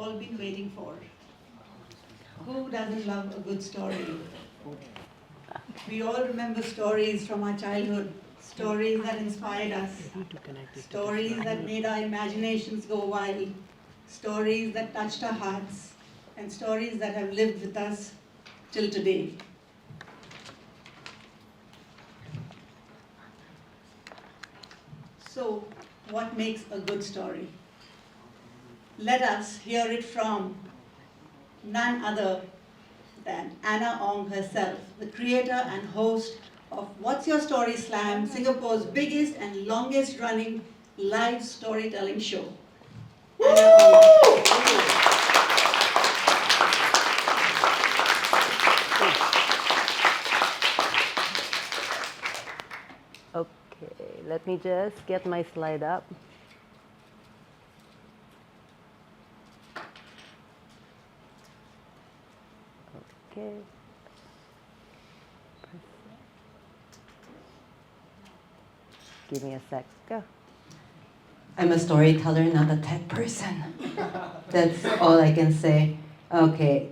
all been waiting for. Who doesn't love a good story? We all remember stories from our childhood, stories that inspired us, stories that made our imaginations go wild, stories that touched our hearts, and stories that have lived with us till today. So, what makes a good story? Let us hear it from none other than Anna Ong herself, the creator and host of What's Your Story Slam, Singapore's biggest and longest running live storytelling show. Anna Ong. Okay, let me just get my slide up. Okay. Give me a sec. Go. I'm a storyteller, not a tech person. That's all I can say. Okay.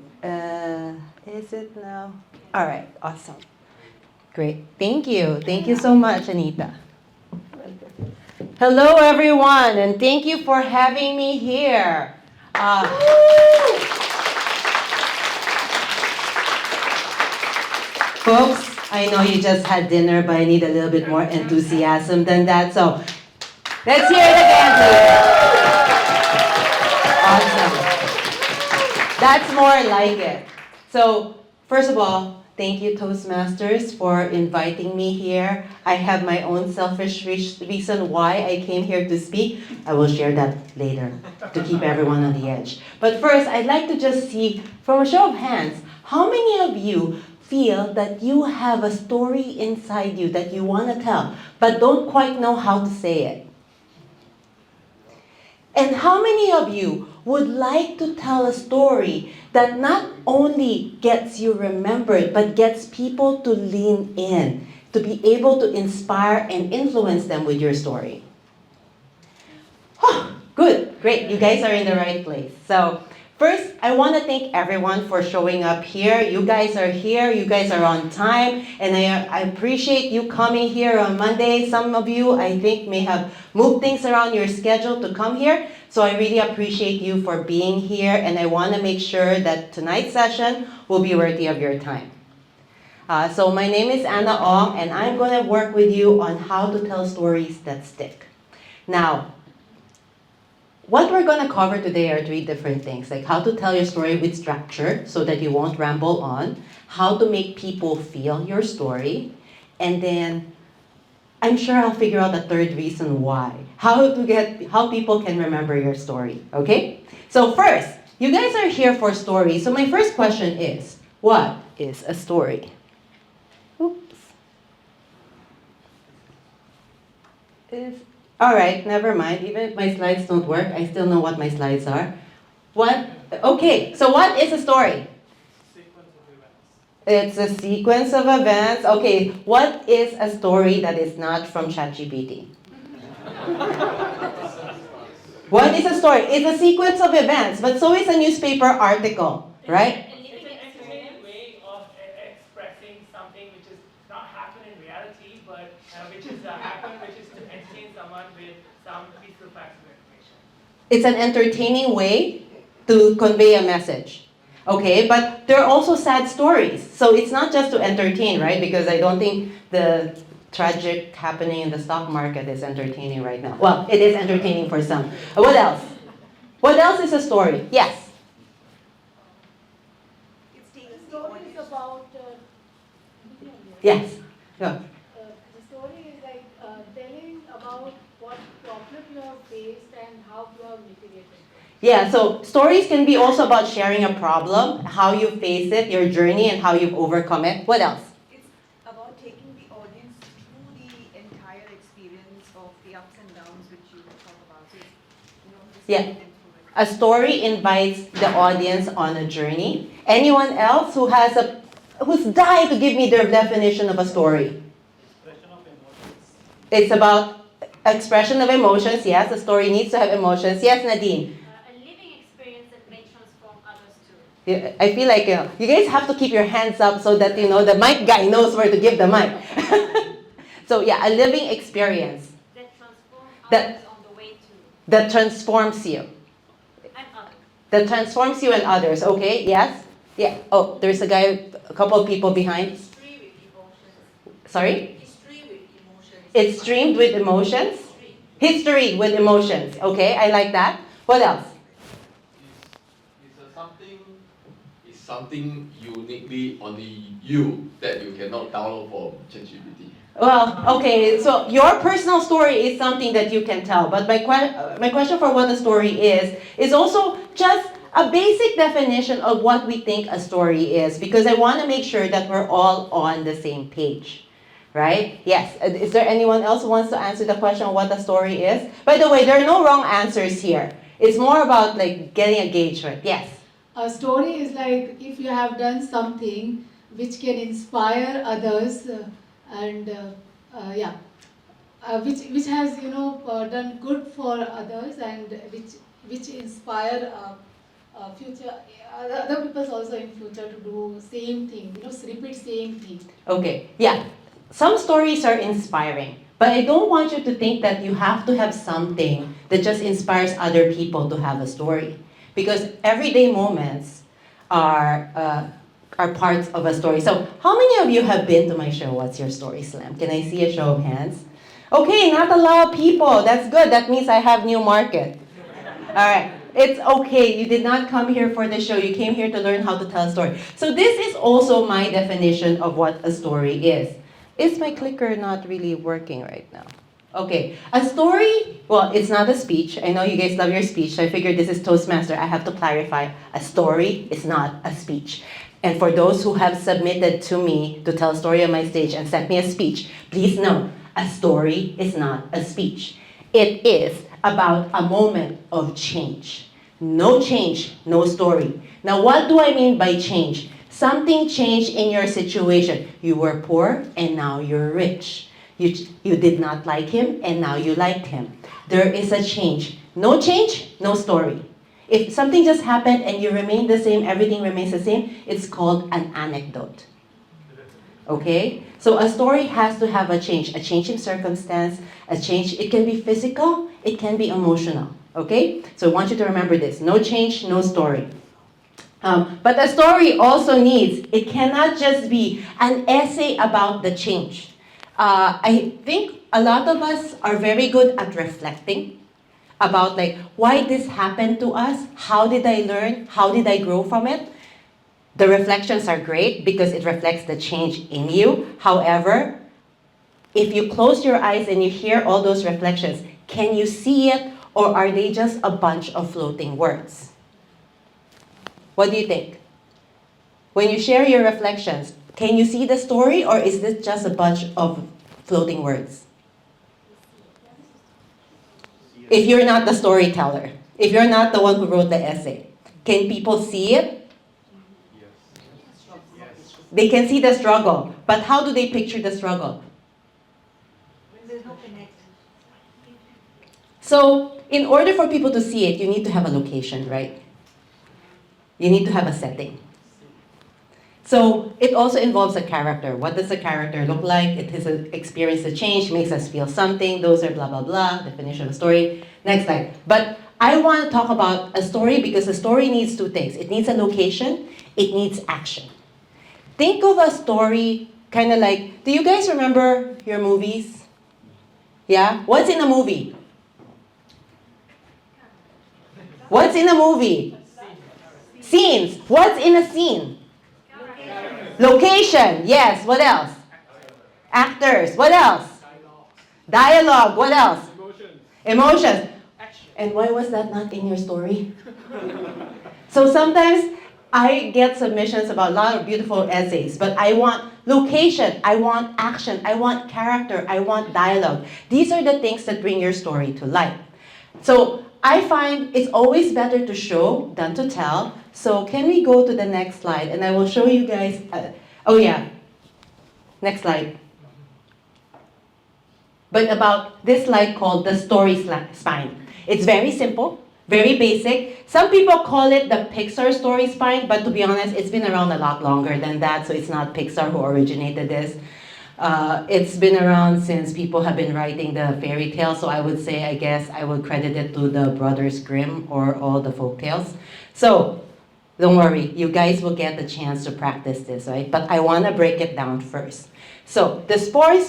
Is it now? All right. Awesome. Great. Thank you. Thank you so much, Anita. Hello, everyone, and thank you for having me here. Folks, I know you just had dinner, but I need a little bit more enthusiasm than that. So let's hear it again, please. Awesome. That's more like it. So first of all, thank you, Toastmasters, for inviting me here. I have my own selfish reason why I came here to speak. I will share that later to keep everyone on the edge. But first, I'd like to just see, from a show of hands, how many of you feel that you have a story inside you that you want to tell, but don't quite know how to say it? And how many of you would like to tell a story that not only gets you remembered, but gets people to lean in, to be able to inspire and influence them with your story? Oh, good, great, you guys are in the right place. So first, I want to thank everyone for showing up here. You guys are here, you guys are on time, and I appreciate you coming here on Monday. Some of you, I think, may have moved things around your schedule to come here. So I really appreciate you for being here, and I want to make sure that tonight's session will be worthy of your time. So my name is Anna Ong, and I'm going to work with you on how to tell stories that stick. Now, what we're going to cover today are three different things, like how to tell your story with structure so that you won't ramble on, how to make people feel your story, and then I'm sure I'll figure out a third reason why, how people can remember your story, okay? So first, you guys are here for stories. So my first question is, what is a story? Oops. All right, never mind. Even if my slides don't work, I still know what my slides are. Okay, so what is a story? Sequence of events. It's a sequence of events. Okay, what is a story that is not from ChatGPT? What is a story? It's a sequence of events, but so is a newspaper article, right? It's an entertaining way of expressing something which is not happened in reality, but which is happened, which is to entertain someone with some piece of facts of information. It's an entertaining way to convey a message. Okay, but there are also sad stories. So it's not just to entertain, right? Because I don't think the tragic happening in the stock market is entertaining right now. Well, it is entertaining for some. What else? What else is a story? Yes? The story is about, Yes? Go. the story is like telling about what problem you have faced and how you have mitigated it. Yeah, so stories can be also about sharing a problem, how you face it, your journey, and how you've overcome it. What else? It's about taking the audience through the entire experience of the ups and downs which you talk about. So it's, just Yeah. taking them through it. A story invites the audience on a journey. Anyone else who's dying to give me their definition of a story? Expression of emotions. It's about expression of emotions. Yes, a story needs to have emotions. Yes, Nadine. A living experience that makes Yeah, I feel like you guys have to keep your hands up so that the mic guy knows where to give the mic. So yeah, a living experience That transform That- others on the way to that transforms you. and others. That transforms you and others. Okay? Yes? Yeah. Oh, there's a couple of people behind. History with emotions. Sorry? History with emotions. It's streamed with emotions. History with emotions. Okay, I like that. What else? It's something uniquely only you that you cannot download from ChatGPT. Well, okay, so your personal story is something that you can tell, but my question for what a story is also just a basic definition of what we think a story is, because I want to make sure that we're all on the same page, right? Yes, is there anyone else who wants to answer the question of what a story is? By the way, there are no wrong answers here. It's more about like getting engagement. Yes? A story is like if you have done something which can inspire others and which has done good for others and which inspire future other people also in future to do same thing, repeat same thing. Okay, yeah. Some stories are inspiring, but I don't want you to think that you have to have something that just inspires other people to have a story. Because everyday moments are parts of a story. So, how many of you have been to my show, What's Your Story Slam? Can I see a show of hands? Okay, not a lot of people. That's good. That means I have new market. All right. It's okay. You did not come here for the show. You came here to learn how to tell a story. So this is also my definition of what a story is. Is my clicker not really working right now? Okay. A story, well, it's not a speech. I know you guys love your speech, so I figured this is Toastmaster. I have to clarify. A story is not a speech. And for those who have submitted to me to tell a story on my stage and sent me a speech, please know, a story is not a speech. It is about a moment of change. No change, no story. Now, what do I mean by change? Something changed in your situation. You were poor and now you're rich. You did not like him and now you liked him. There is a change. No change, no story. If something just happened and you remain the same, everything remains the same, it's called an anecdote. Okay? So a story has to have a change in circumstance, a change. It can be physical, it can be emotional. Okay? So I want you to remember this. No change, no story. But a story also needs, it cannot just be an essay about the change. I think a lot of us are very good at reflecting about like why this happened to us, how did I learn, how did I grow from it. The reflections are great because it reflects the change in you. However, if you close your eyes and you hear all those reflections, can you see it or are they just a bunch of floating words? What do you think? When you share your reflections, can you see the story or is this just a bunch of floating words? If you're not the storyteller, if you're not the one who wrote the essay, can people see it? They can see the struggle, but how do they picture the struggle? There's no connection. So, in order for people to see it, you need to have a location, right? You need to have a setting. So, it also involves a character. What does a character look like? It has experienced a change, makes us feel something. Those are blah, blah, blah, definition of a story. Next slide. But I want to talk about a story because a story needs two things. It needs a location, it needs action. Think of a story kind of like, do you guys remember your movies? Yeah? What's in a movie? What's in a movie? Scenes. What's in a scene? Location. Yes. What else? Actors. What else? Dialogue. What else? Emotions. And why was that not in your story? So sometimes I get submissions about a lot of beautiful essays, but I want location, I want action, I want character, I want dialogue. These are the things that bring your story to life. So I find it's always better to show than to tell. So can we go to the next slide? And I will show you guys, oh yeah, next slide. But about this slide called the story spine. It's very simple. Very basic. Some people call it the Pixar story spine, but to be honest, it's been around a lot longer than that, so it's not Pixar who originated this. It's been around since people have been writing the fairy tales, so I would say, I guess, I would credit it to the Brothers Grimm or all the folk tales. So, don't worry, you guys will get the chance to practice this, right? But I want to break it down first. So, the story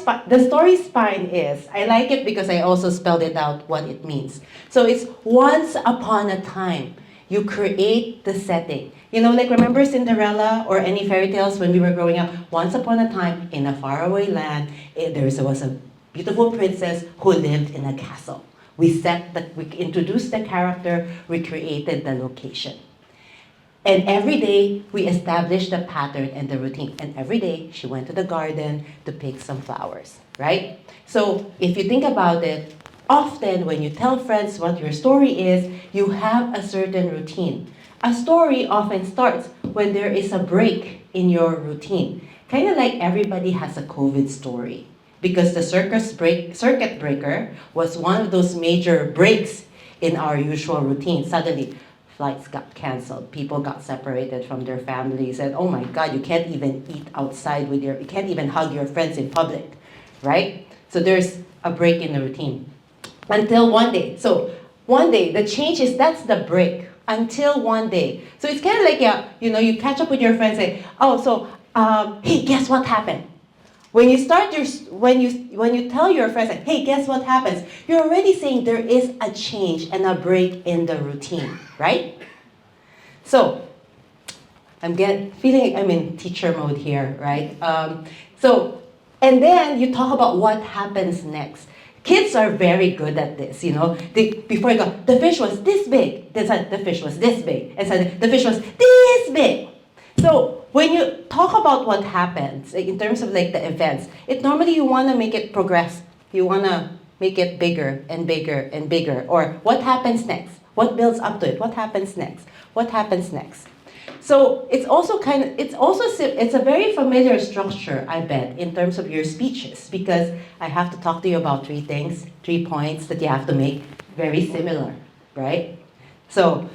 spine is, I like it because I also spelled it out what it means. So, it's once upon a time. You create the setting. You know, like remember Cinderella or any fairy tales when we were growing up? Once upon a time, in a faraway land, there was a beautiful princess who lived in a castle. We introduced the character, we created the location. And every day, we established the pattern and the routine. And every day, she went to the garden to pick some flowers, right? So if you think about it, often when you tell friends what your story is, you have a certain routine. A story often starts when there is a break in your routine. Kind of like everybody has a COVID story. Because the circuit breaker was one of those major breaks in our usual routine. Suddenly, flights got canceled, people got separated from their families, and oh my God, you can't even eat outside you can't even hug your friends in public, right? So there's a break in the routine. Until one day, the change is, that's the break, until one day. So it's kind of like, you catch up with your friends and say, hey, guess what happened? When you tell your friends, like, hey, guess what happens? You're already saying there is a change and a break in the routine, right? So, feeling I'm in teacher mode here, right? And then you talk about what happens next. Kids are very good at this, before you go, the fish was this big, then the fish was this big, and suddenly the fish was this big. So when you talk about what happens in terms of like the events, normally you want to make it progress. You want to make it bigger and bigger and bigger. Or what happens next? What builds up to it? What happens next? What happens next? So it's a very familiar structure, I bet, in terms of your speeches, because I have to talk to you about 3 things, 3 points that you have to make very similar, right? So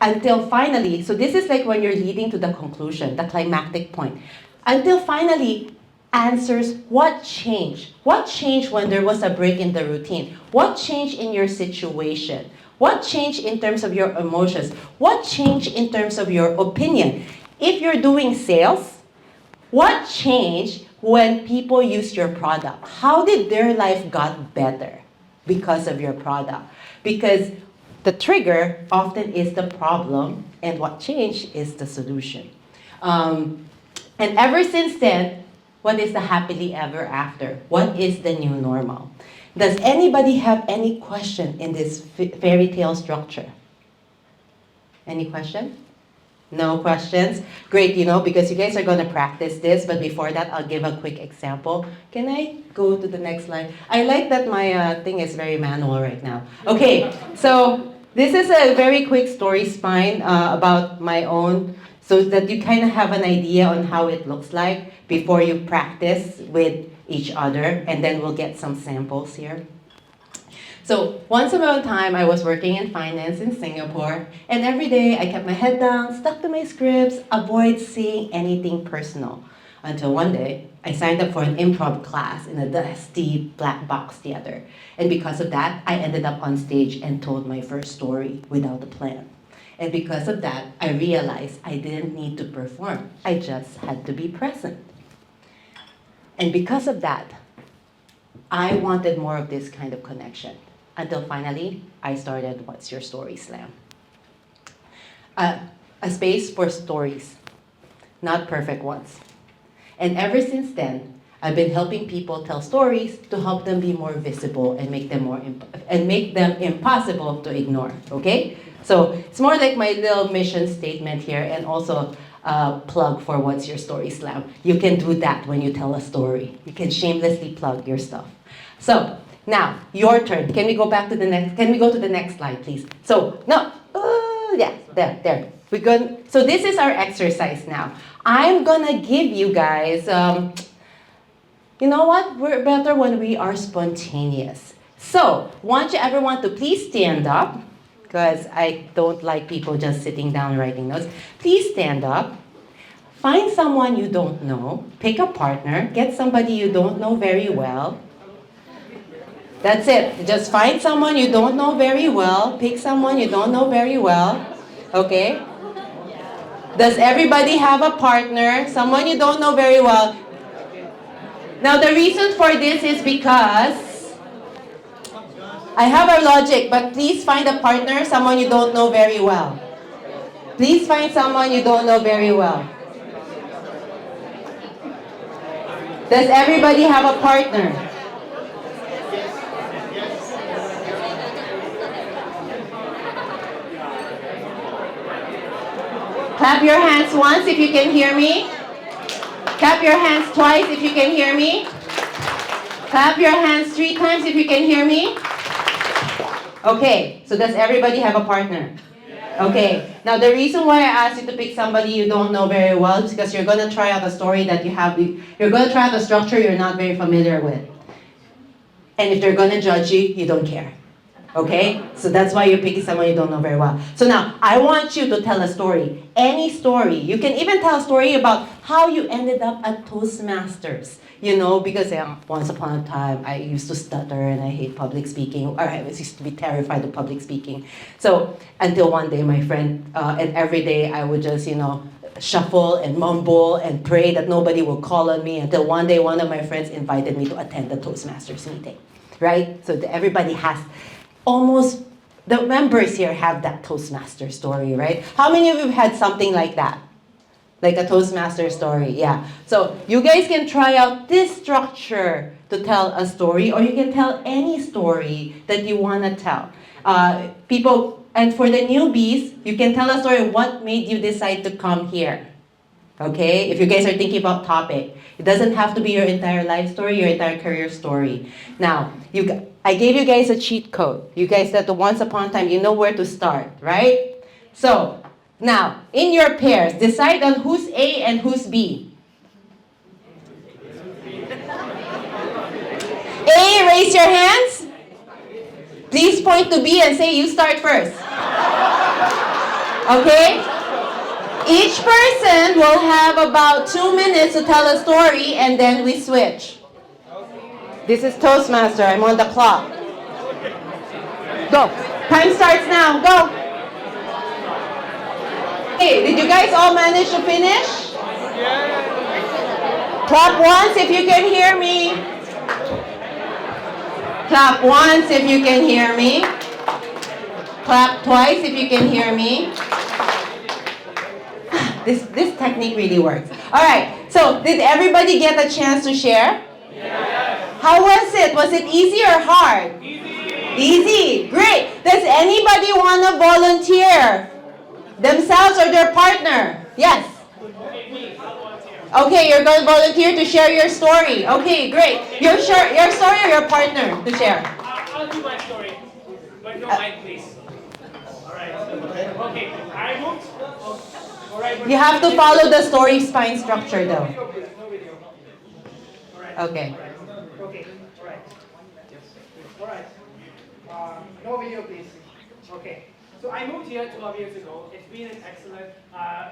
until finally, so this is like when you're leading to the conclusion, the climactic point. Until finally, answers what changed? What changed when there was a break in the routine? What changed in your situation? What changed in terms of your emotions? What changed in terms of your opinion? If you're doing sales, what changed when people use your product? How did their life got better because of your product? Because the trigger often is the problem, and what changed is the solution. And ever since then, what is the happily ever after? What is the new normal? Does anybody have any question in this fairy tale structure? Any question? No questions? Great, because you guys are going to practice this, but before that, I'll give a quick example. Can I go to the next slide? I like that my thing is very manual right now. Okay, so this is a very quick story spine about my own, so that you kind of have an idea on how it looks like before you practice with each other, and then we'll get some samples here. So once upon a time, I was working in finance in Singapore, and every day I kept my head down, stuck to my scripts, avoid seeing anything personal. Until one day, I signed up for an improv class in a dusty black box theater. And because of that, I ended up on stage and told my first story without a plan. And because of that, I realized I didn't need to perform. I just had to be present. And because of that, I wanted more of this kind of connection. Until finally, I started What's Your Story Slam. A space for stories, not perfect ones. And ever since then, I've been helping people tell stories to help them be more visible and make them impossible to ignore, okay? So it's more like my little mission statement here, and also plug for What's Your Story Slam. You can do that when you tell a story. You can shamelessly plug your stuff. So now, your turn. Can we go to the next slide, please? So, no, there. So this is our exercise now. I'm gonna give you guys, you know what? We're better when we are spontaneous. So, want everyone to please stand up. because I don't like people just sitting down writing notes. Please stand up. Find someone you don't know. Pick a partner. Get somebody you don't know very well. That's it. Just find someone you don't know very well. Pick someone you don't know very well. Okay? Does everybody have a partner? Someone you don't know very well. Now the reason for this is because I have a logic, but please find a partner, someone you don't know very well. Please find someone you don't know very well. Does everybody have a partner? Clap your hands once if you can hear me. Clap your hands twice if you can hear me. Clap your hands 3 times if you can hear me. Okay, so does everybody have a partner? Okay, now the reason why I asked you to pick somebody you don't know very well is because you're going to try out a story that you're going to try out a structure you're not very familiar with. And if they're going to judge you, you don't care. Okay? So that's why you're picking someone you don't know very well. So now, I want you to tell a story. Any story. You can even tell a story about how you ended up at Toastmasters. You know, because once upon a time, I used to stutter and I hate public speaking. Or I used to be terrified of public speaking. So, until one day, my friend, and every day I would just, shuffle and mumble and pray that nobody will call on me until one day one of my friends invited me to attend the Toastmasters meeting. Right? So everybody has... Almost the members here have that Toastmaster story, right? How many of you have had something like that? Like a Toastmaster story, yeah. So you guys can try out this structure to tell a story, or you can tell any story that you want to tell. And for the newbies, you can tell a story, what made you decide to come here? Okay, if you guys are thinking about topic, it doesn't have to be your entire life story, your entire career story. Now, I gave you guys a cheat code. You guys said once upon a time, you know where to start, right? So, now, in your pairs, decide on who's A and who's B. A, raise your hands. Please point to B and say you start first. Okay? Each person will have about 2 minutes to tell a story, and then we switch. This is Toastmaster. I'm on the clock. Go. Time starts now. Go. Hey, did you guys all manage to finish? Clap once if you can hear me. Clap once if you can hear me. Clap twice if you can hear me. This technique really works. All right. So, did everybody get a chance to share? Yes. How was it? Was it easy or hard? Easy. Great. Does anybody want to volunteer? Themselves or their partner? Yes. Okay, you're going to volunteer to share your story. Okay, great. Your story or your partner to share? I'll do my story, but no mic, please. All right. Okay. I moved. All right. You have to follow the story spine structure, though. No video. All right. Okay. Okay. All right. All right. No video, please. Okay. So I moved here 12 years ago. It's been an excellent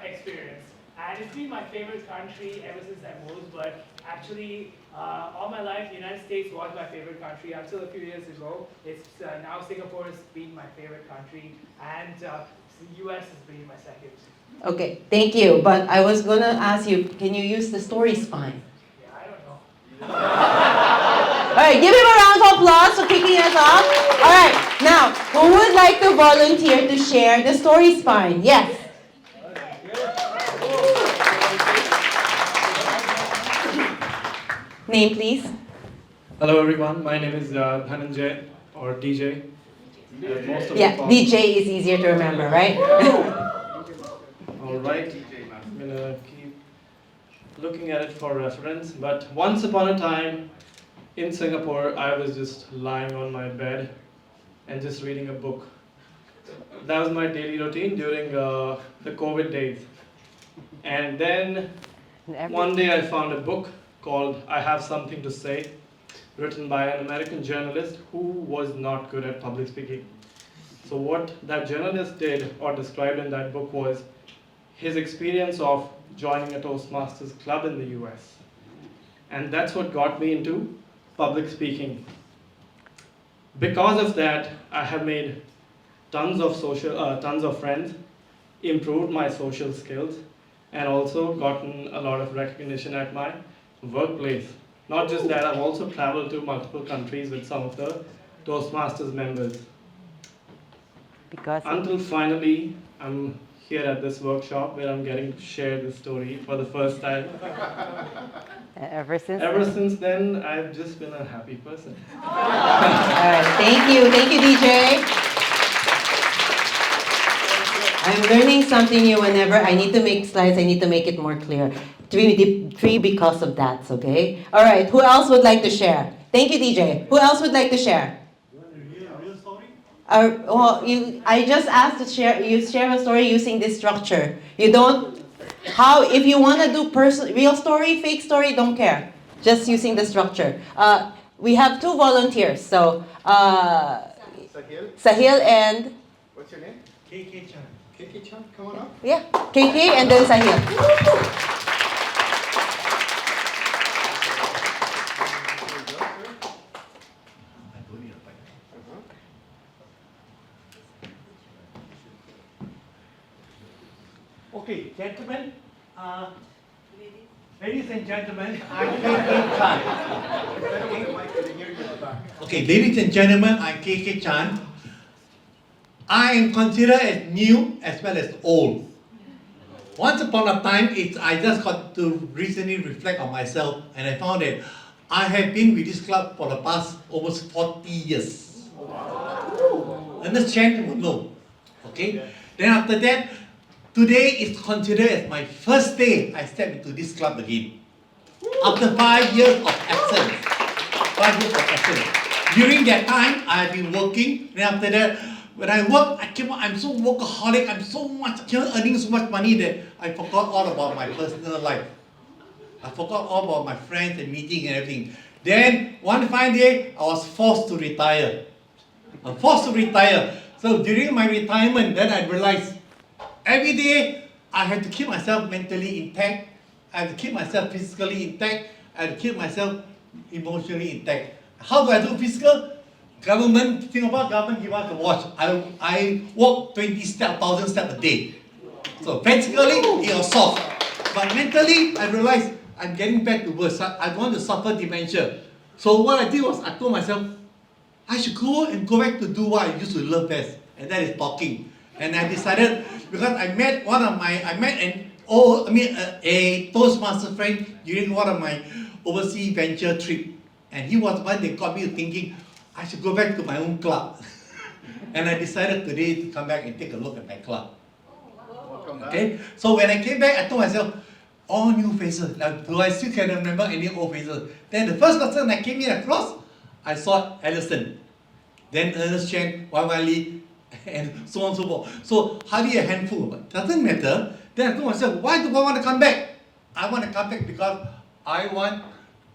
experience. And it's been my favorite country ever since I moved, but actually, all my life, the United States was my favorite country until a few years ago. It's now Singapore has been my favorite country, and the US has been my second. Okay, thank you. But I was going to ask you, can you use the story spine? Yeah, I don't know. All right, give him a round of applause for kicking us off. All right, now, who would like to volunteer to share the story spine? Yes. Name, please. Hello, everyone. My name is Dhananjay, or DJ. Most of Yeah, DJ is easier to remember, right? All right. I'm gonna keep looking at it for reference. But once upon a time, in Singapore, I was just lying on my bed and just reading a book. That was my daily routine during the COVID days. And then one day I found a book called I Have Something to Say, written by an American journalist who was not good at public speaking. So what that journalist did or described in that book was his experience of joining a Toastmasters club in the US. And that's what got me into public speaking. Because of that, I have made tons of friends, improved my social skills, and also gotten a lot of recognition at my workplace. Not just that, I've also traveled to multiple countries with some of the Toastmasters members. Because Until finally, I'm here at this workshop where I'm getting to share this story for the first time. ever since Ever then- since then, I've just been a happy person. All right, thank you, DJ. I'm learning something new whenever I need to make slides. I need to make it more clear. Three because of that. Okay. All right. Who else would like to share? Thank you, DJ. Who else would like to share? Real story? I just asked to share. You share a story using this structure. You don't. If you want to do real story, fake story, don't care. Just using the structure. We have two volunteers. So Sahil and What's your name? KK Chan. KK Chan, come on up. yeah, KK and then Sahil. Okay, gentlemen, ladies and gentlemen, I'm KK Chan. Okay, ladies and gentlemen, I'm KK Chan. I am considered as new as well as old. Once upon a time, I just got to recently reflect on myself, and I found that I have been with this club for the past almost 40 years. Ernest Chan would know. Okay? Then after that, today is considered as my first day I step into this club again. After 5 years of absence. 5 years of absence. During that time, I have been working. Then after that, when I work, I'm so workaholic, I'm so much earning so much money that I forgot all about my personal life. I forgot all about my friends and meeting and everything. Then one fine day, I was forced to retire. I'm forced to retire. So during my retirement, then I realized every day I have to keep myself mentally intact. I have to keep myself physically intact. I have to keep myself emotionally intact. How do I do physical? Singapore government give us a watch. I walk 1,000 steps a day. So physically, it was soft. But mentally, I realized I'm getting back to worse. I don't want to suffer dementia. So what I did was I told myself, I should go back to do what I used to love best, and that is talking. And I decided, because I met a Toastmaster friend during one of my overseas venture trip, and he was one that got me thinking, I should go back to my own club. And I decided today to come back and take a look at my club. Okay, so when I came back, I told myself, all new faces. Now, do I still can remember any old faces? Then the first person I came in across, I saw Alison, then Ernest Chen, Y.Y. Lee, and so on and so forth. So hardly a handful, but doesn't matter. Then I told myself, why do I want to come back? I want to come back because I want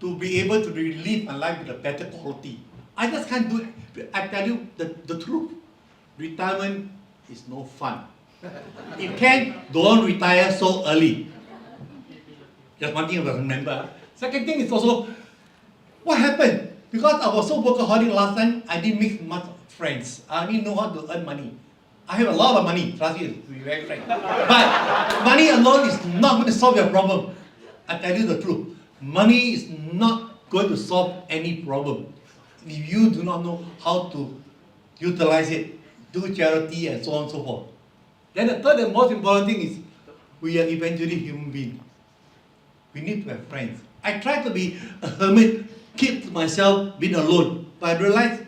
to be able to relive my life with a better quality. I just can't do it. I tell you the truth. Retirement is no fun. If you can, don't retire so early. Just one thing I remember. Second thing is also, what happened? Because I was so workaholic last time, I didn't make much friends. I didn't know how to earn money. I have a lot of money, trust me, to be very frank. But money alone is not going to solve your problem. I tell you the truth. Money is not going to solve any problem. If you do not know how to utilize it, do charity and so on and so forth. Then the third and most important thing is, we are eventually human beings. We need to have friends. I try to be a hermit, keep to myself, being alone. But I realize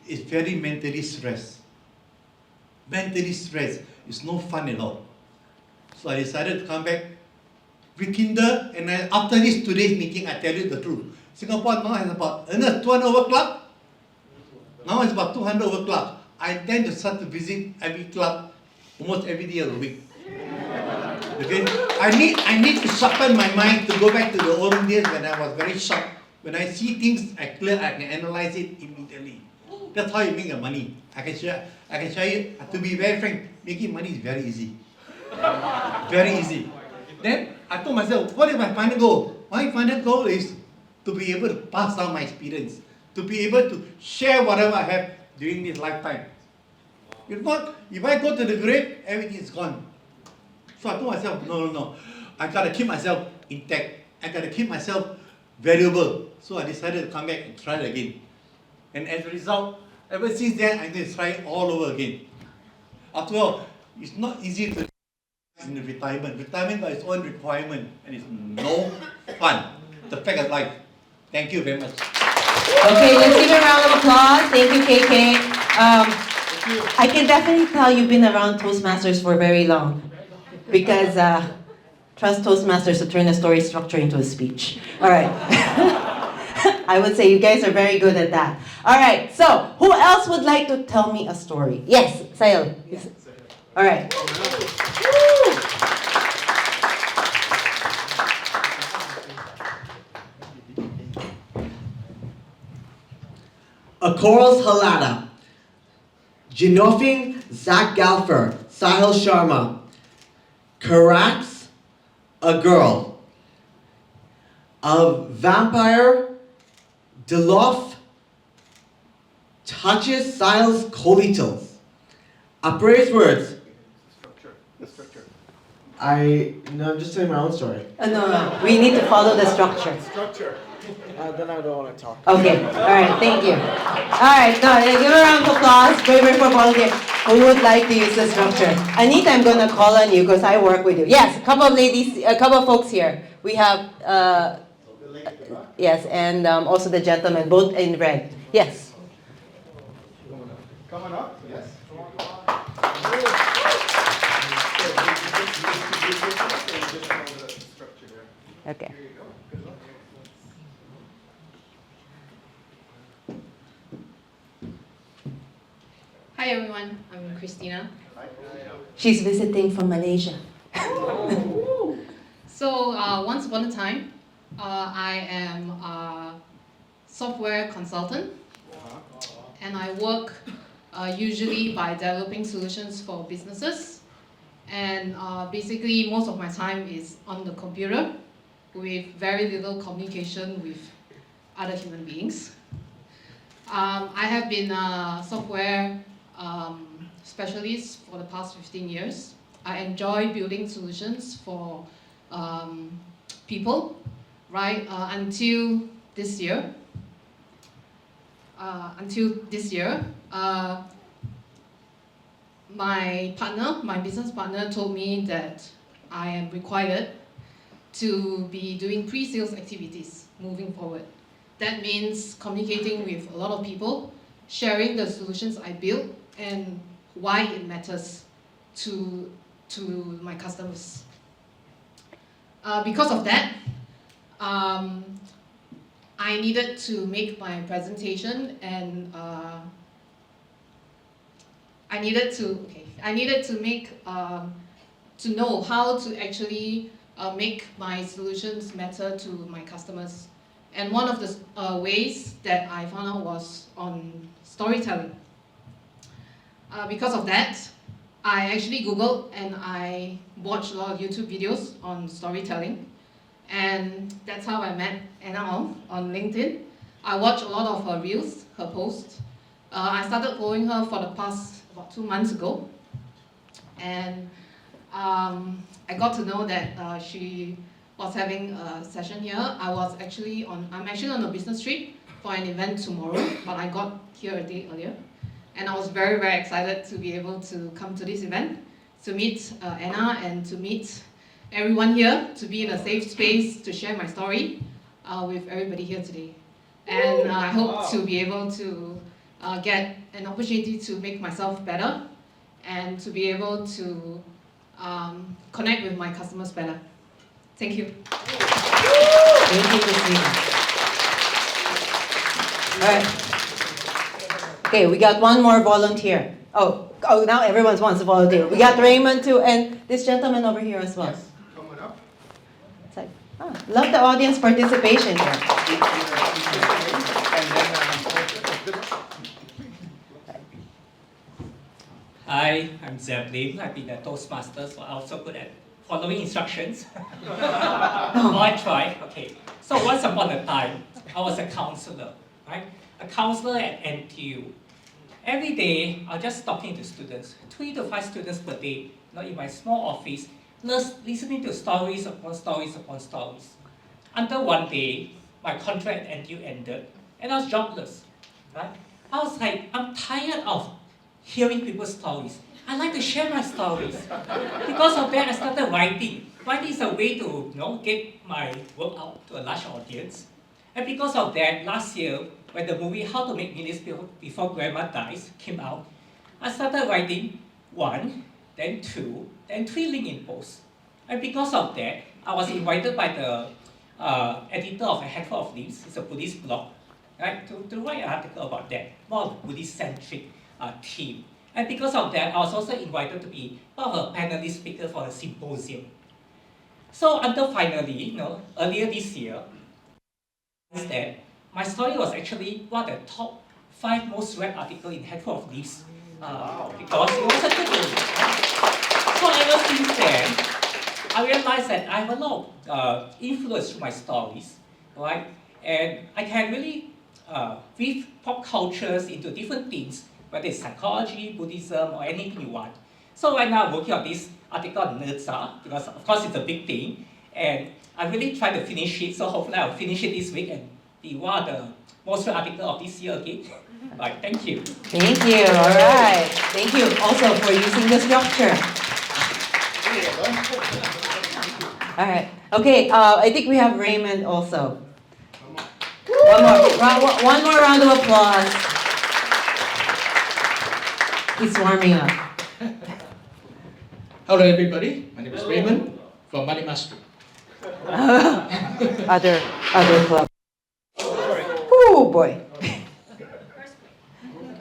it's very mentally stressed. Mentally stressed. It's no fun at all. So I decided to come back, rekindle, and after today's meeting, I tell you the truth. Singapore now has about 200 over club. Now it's about 200 over club. I intend to start to visit every club almost every day of the week. Okay? I need to sharpen my mind to go back to the olden days when I was very sharp. When I see things I can analyze it immediately. That's how you make your money. I I can show you, to be very frank, making money is very easy. Very easy. Then I told myself, what is my final goal? My final goal is to be able to pass down my experience, to be able to share whatever I have during this lifetime. If not, if I go to the grave, everything is gone. So I told myself, no. I gotta keep myself intact. I gotta keep myself valuable. So I decided to come back and try it again. And as a result, ever since then, I'm going to try it all over again. After all, it's not easy to in the retirement. Retirement got its own requirement, and it's no fun. The fact of life. Thank you very much. Okay, let's give a round of applause. Thank you, KK. I can definitely tell you've been around Toastmasters for very long, because trust Toastmasters to turn a story structure into a speech. All right. I would say you guys are very good at that. All right, so who else would like to tell me a story? Yes, Sayal. Yes. All right. A Chorus Halata. Jinofing Zach Galfer, Sahil Sharma. Karax, a girl. A vampire, Delof, touches Sahil's colitals. Operator's words. The structure. I'm just telling my own story. No. We need to follow the structure. Structure. Then I don't want to talk. Okay, all right, thank you. All right, now give a round of applause for volunteer who would like to use the structure. Anita, I'm gonna call on you because I work with you. Yes, a couple of ladies, a couple of folks here. We have, yes, and also the gentleman, both in red. Yes. Come on up, yes. Okay. Hi everyone, I'm Christina. She's visiting from Malaysia. So once upon a time, I am a software consultant, and I work usually by developing solutions for businesses. And basically, most of my time is on the computer with very little communication with other human beings. I have been a software specialist for the past 15 years. I enjoy building solutions for people, right? Until this year, my business partner told me that I am required to be doing pre-sales activities moving forward. That means communicating with a lot of people, sharing the solutions I built and why it matters to my customers. Because of that, I needed to make my presentation, and I needed to make to know how to actually make my solutions matter to my customers. And one of the ways that I found out was on storytelling. Because of that, I actually Googled and I watched a lot of YouTube videos on storytelling. And that's how I met Anna Ong on LinkedIn. I watched a lot of her reels, her posts. I started following her for the past about 2 months ago. And I got to know that she was having a session here. I'm actually on a business trip for an event tomorrow, but I got here a day earlier. And I was very, very excited to be able to come to this event, to meet Anna and to meet everyone here, to be in a safe space to share my story with everybody here today. And I hope to be able to get an opportunity to make myself better and to be able to connect with my customers better. Thank you. Thank you, Christina. All right. Okay, we got one more volunteer. Oh, now everyone wants to volunteer. We got Raymond too, and this gentleman over here as well. Yes, come on up. It's like, love the audience participation here. Hi, I'm Zeppelin. I've been a Toastmaster, so I'm also good at following instructions. I try. Okay. So once upon a time, I was a counselor, right? A counselor at NTU. Every day, I was just talking to students, 3 to 5 students per day, in my small office, listening to stories upon stories upon stories. Until one day, my contract at NTU ended, and I was jobless, right? I was like, I'm tired of hearing people's stories. I like to share my stories. Because of that, I started writing. Writing is a way to get my work out to a large audience. And because of that, last year, when the movie How to Make Millions Before Grandma Dies came out, I started writing 1, then 2, then 3 LinkedIn posts. And because of that, I was invited by the editor of A Handful of Leaves, it's a Buddhist blog, right, to write an article about that, more of a Buddhist-centric theme. And because of that, I was also invited to be part of a panelist speaker for a symposium. So until finally, earlier this year, that my story was actually one of the top 5 most read articles in Handful of Leaves, because it was a good movie. So ever since then, I realized that I have a lot of influence through my stories, right? And I can really weave pop cultures into different themes, whether it's psychology, Buddhism, or anything you want. So right now I'm working on this article on Nerza, because of course it's a big thing, and I really try to finish it, so hopefully I'll finish it this week and be one of the most read article of this year again. Right, thank you. Thank you. All right. Thank you also for using the structure. All right. Okay. I think we have Raymond also. One more round of applause. He's warming up. Hello, everybody. My name is Raymond from Money Mastery. other club. Oh boy.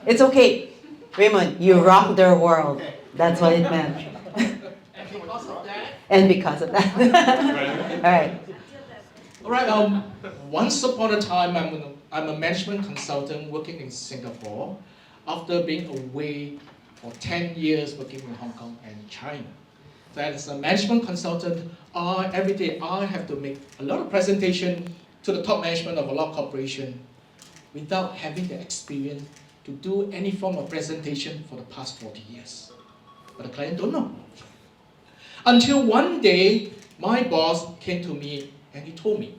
It's okay. Raymond, you rock their world. That's what it meant. And because of that. All right. All right. Once upon a time, I'm a management consultant working in Singapore after being away for 10 years working in Hong Kong and China. So as a management consultant, every day I have to make a lot of presentation to the top management of a lot of corporation without having the experience to do any form of presentation for the past 40 years. But the client don't know. Until one day, my boss came to me and he told me,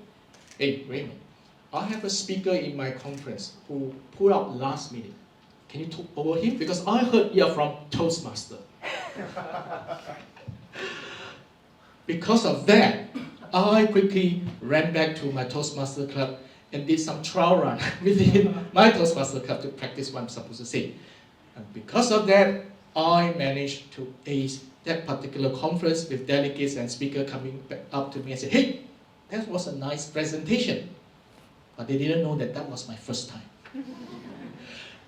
hey, Raymond, I have a speaker in my conference who pulled out last minute. Can you talk over him? Because I heard you're from Toastmaster. Because of that, I quickly ran back to my Toastmaster club and did some trial run within my Toastmaster club to practice what I'm supposed to say. And because of that, I managed to ace that particular conference with delegates and speakers coming back up to me and say, hey, that was a nice presentation. But they didn't know that that was my first time.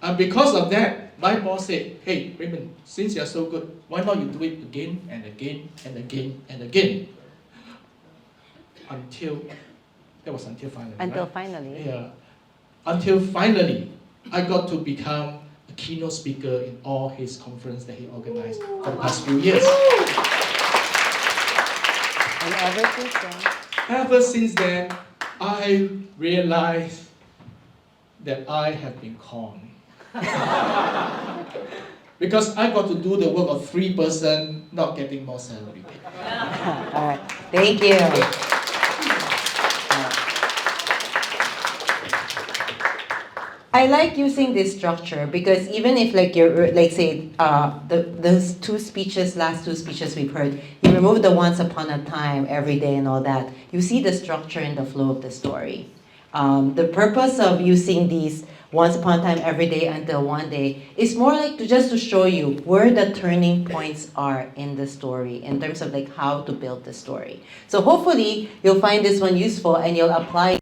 And because of that, my boss said, hey, Raymond, since you're so good, why not you do it again and again and again and again? Until finally. Until right? finally. Yeah. Until finally, I got to become a keynote speaker in all his conferences that he organized for the past few years. And Ever since then, I realized that I have been conned. Because I got to do the work of 3 persons, not getting more salary. All right. Thank you. I like using this structure because even if you're say those last two speeches we've heard, you remove the once upon a time, every day and all that, you see the structure and the flow of the story. The purpose of using these once upon a time, every day until one day is more like just to show you where the turning points are in the story in terms of how to build the story. So hopefully you'll find this one useful and you'll apply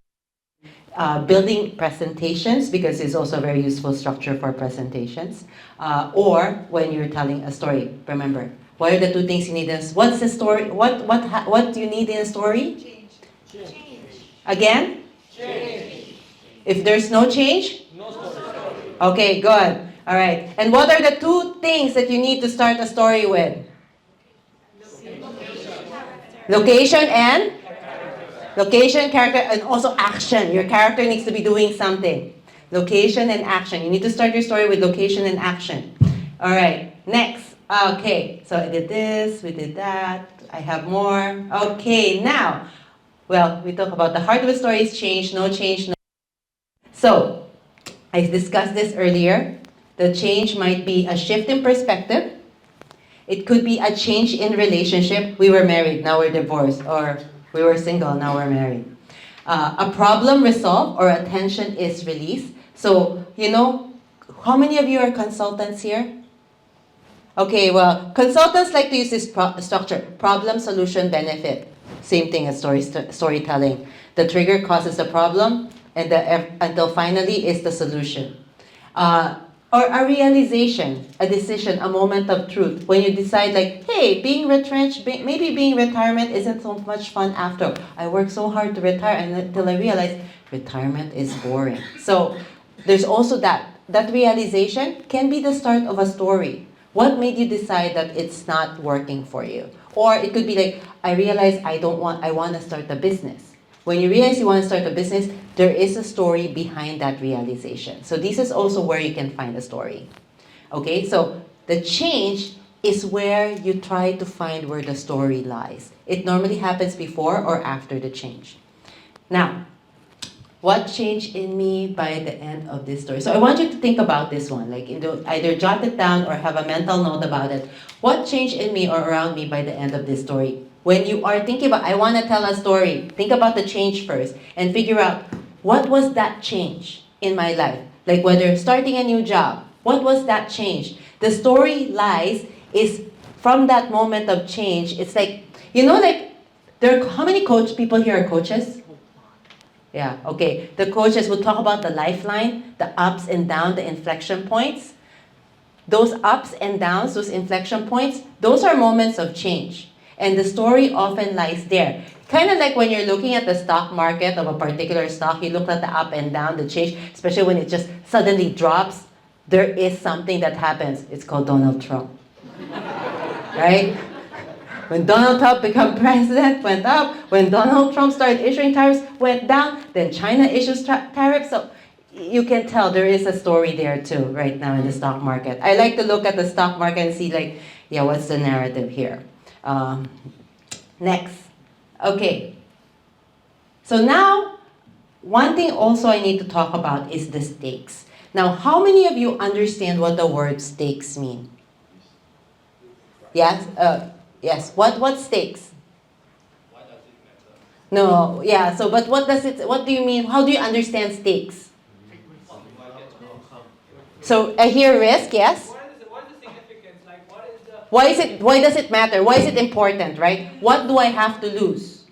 building presentations, because it's also a very useful structure for presentations, or when you're telling a story. Remember, what are the 2 things you need? What's the story? What do you need in a story? Change. Again? Change. If there's no change? No story. Okay, good. All right. And what are the two things that you need to start a story with? Location and location, character, and also action. Your character needs to be doing something. Location and action. You need to start your story with location and action. All right. Next. Okay. So I did this. We did that. I have more. Okay. Now, well, we talk about the heart of the story is change. No change. No. So I discussed this earlier. The change might be a shift in perspective. It could be a change in relationship. We were married, now we're divorced. Or we were single, now we're married. A problem resolved or a tension is released. So, how many of you are consultants here? Okay, well, consultants like to use this structure. Problem, solution, benefit. Same thing as storytelling. The trigger causes the problem, and until finally is the solution. Or a realization, a decision, a moment of truth. When you decide like, hey, being retrenched, maybe being retirement isn't so much fun after. I worked so hard to retire until I realized retirement is boring. So there's also that. That realization can be the start of a story. What made you decide that it's not working for you? Or it could be like, I realized I want to start a business. When you realize you want to start a business, there is a story behind that realization. So this is also where you can find a story. Okay, so the change is where you try to find where the story lies. It normally happens before or after the change. Now, what changed in me by the end of this story? So I want you to think about this one, like either jot it down or have a mental note about it. What changed in me or around me by the end of this story? When you are thinking about, I want to tell a story, think about the change first and figure out what was that change in my life? Like whether starting a new job, what was that change? The story lies is from that moment of change. It's like, how many people here are coaches? Yeah, okay. The coaches will talk about the lifeline, the ups and downs, the inflection points. Those ups and downs, those inflection points, those are moments of change. And the story often lies there. Kind of like when you're looking at the stock market of a particular stock, you look at the up and down, the change, especially when it just suddenly drops, there is something that happens. It's called Donald Trump. Right? When Donald Trump became president, went up. When Donald Trump started issuing tariffs, went down. Then China issues tariffs. So you can tell there is a story there too right now in the stock market. I like to look at the stock market and see like, yeah, what's the narrative here? Next. Okay. So now, one thing also I need to talk about is the stakes. Now, how many of you understand what the word stakes mean? Yes? Yes. What stakes? Why does it matter? No, yeah, so but what do you mean? How do you understand stakes? So I hear risk, yes? What is the significance? Like, what is the... Why does it matter? Why is it important, right? What do I have to lose?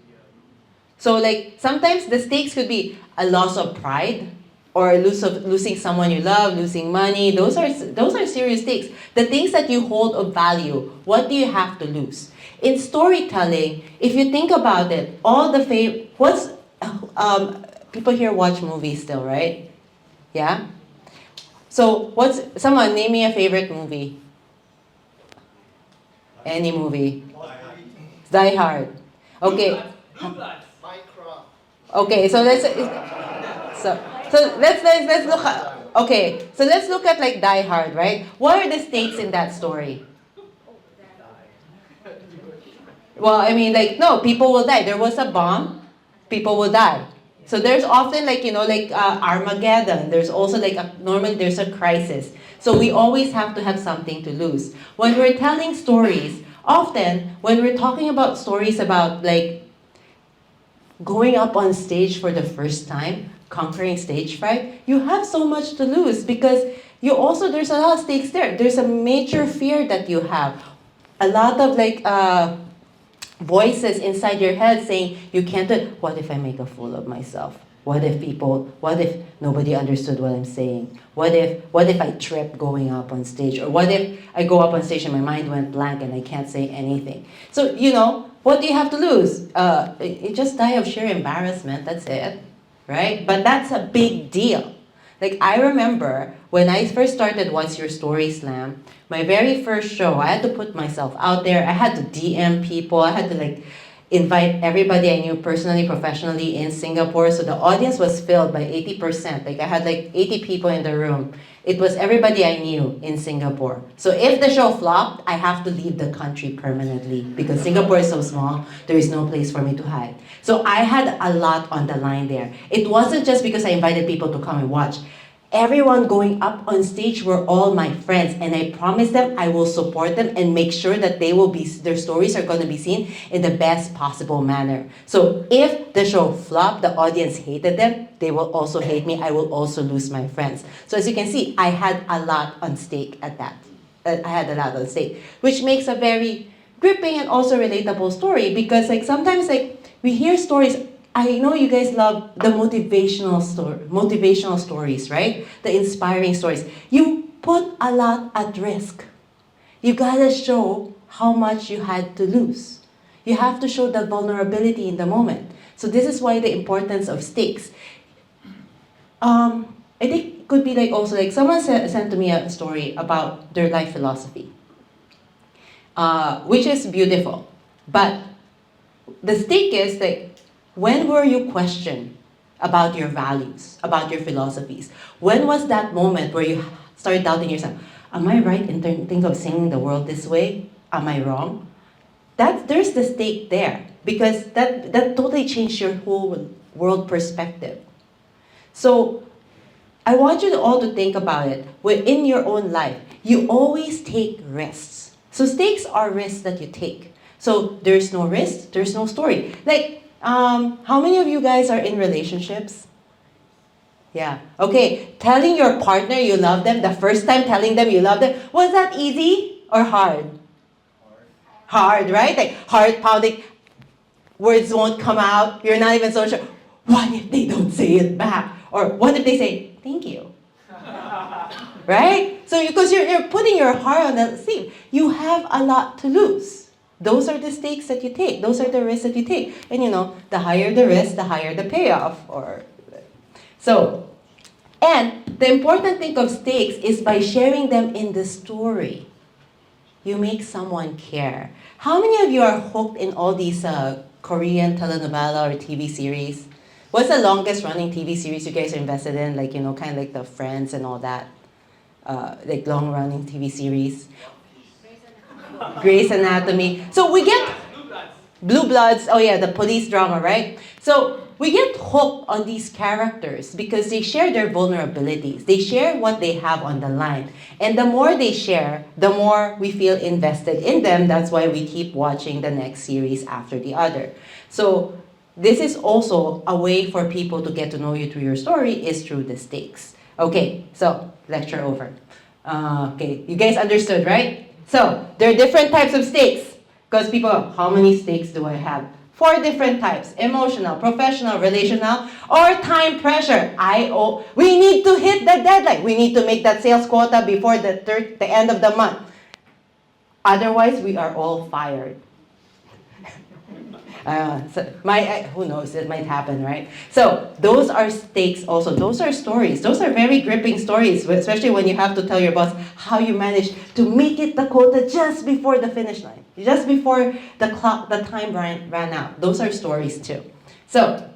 So like sometimes the stakes could be a loss of pride or losing someone you love, losing money. Those are serious stakes. The things that you hold of value, what do you have to lose? In storytelling, if you think about it, people here watch movies still, right? Yeah? So someone name me a favorite movie. Any movie. Die Hard. Okay. Okay, so let's look at, okay, so let's look at like Die Hard, right? What are the stakes in that story? Well, I mean, like, no, people will die. There was a bomb, people will die. So there's often like, Armageddon. There's also like, normally there's a crisis. So we always have to have something to lose. When we're telling stories, often when we're talking about stories about like going up on stage for the first time, conquering stage fright, you have so much to lose because there's a lot of stakes there. There's a major fear that you have. A lot of like, voices inside your head saying, you can't do it. What if I make a fool of myself? What if nobody understood what I'm saying? What if I trip going up on stage? Or what if I go up on stage and my mind went blank and I can't say anything? So, what do you have to lose? You just die of sheer embarrassment, that's it, right? But that's a big deal. Like, I remember when I first started What's Your Story Slam, my very first show, I had to put myself out there. I had to DM people. I had to like invite everybody I knew personally, professionally in Singapore. So the audience was filled by 80%. Like, I had like 80 people in the room. It was everybody I knew in Singapore. So if the show flopped, I have to leave the country permanently because Singapore is so small, there is no place for me to hide. So I had a lot on the line there. It wasn't just because I invited people to come and watch. Everyone going up on stage were all my friends, and I promised them I will support them and make sure that their stories are going to be seen in the best possible manner. So if the show flopped, the audience hated them, they will also hate me, I will also lose my friends. So as you can see, I had a lot on stake at that. I had a lot on stake, which makes a very gripping and also relatable story because like sometimes like we hear stories. I know you guys love the motivational stories, right? The inspiring stories. You put a lot at risk. You gotta show how much you had to lose. You have to show the vulnerability in the moment. So this is why the importance of stakes. I think it could be like also like someone sent to me a story about their life philosophy, which is beautiful. But the stake is like, when were you questioned about your values, about your philosophies? When was that moment where you started doubting yourself? Am I right in terms of seeing the world this way? Am I wrong? There's the stake there because that totally changed your whole world perspective. So I want you all to think about it. In your own life, you always take risks. So stakes are risks that you take. So there's no risk, there's no story. Like, how many of you guys are in relationships? Yeah. Okay. Telling your partner you love them, the first time telling them you love them, was that easy or hard? Hard, right? Like heart pounding, words won't come out, you're not even so sure. What if they don't say it back? Or what if they say, thank you? Right? So because you're putting your heart on the sleeve, you have a lot to lose. Those are the stakes that you take. Those are the risks that you take. And the higher the risk, the higher the payoff. And the important thing of stakes is by sharing them in the story, you make someone care. How many of you are hooked in all these Korean telenovela or TV series? What's the longest running TV series you guys are invested in? Like, kind of like the Friends and all that. Like long running TV series. Grey's Anatomy. So we get Blue Bloods. Oh yeah, the police drama, right? So we get hooked on these characters because they share their vulnerabilities. They share what they have on the line. And the more they share, the more we feel invested in them. That's why we keep watching the next series after the other. So this is also a way for people to get to know you through your story is through the stakes. Okay, so lecture over. Okay, you guys understood, right? So, there are different types of stakes. Because people, how many stakes do I have? 4 different types. Emotional, professional, relational, or time pressure. We need to hit the deadline. We need to make that sales quota before the end of the month. Otherwise, we are all fired. Who knows, it might happen, right? So those are stakes also. Those are stories. Those are very gripping stories, especially when you have to tell your boss how you managed to make it the quota just before the finish line, just before the time ran out. Those are stories too. So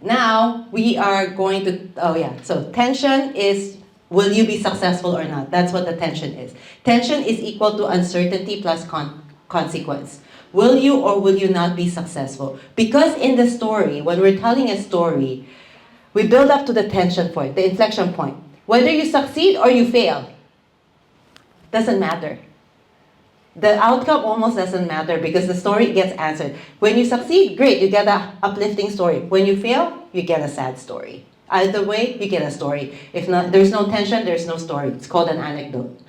now we are going to, so tension is, will you be successful or not? That's what the tension is. Tension is equal to uncertainty plus consequence. Will you or will you not be successful? Because in the story, when we're telling a story, we build up to the tension point, the inflection point. Whether you succeed or you fail, doesn't matter. The outcome almost doesn't matter because the story gets answered. When you succeed, great, you get an uplifting story. When you fail, you get a sad story. Either way, you get a story. If not, there's no tension, there's no story. It's called an anecdote.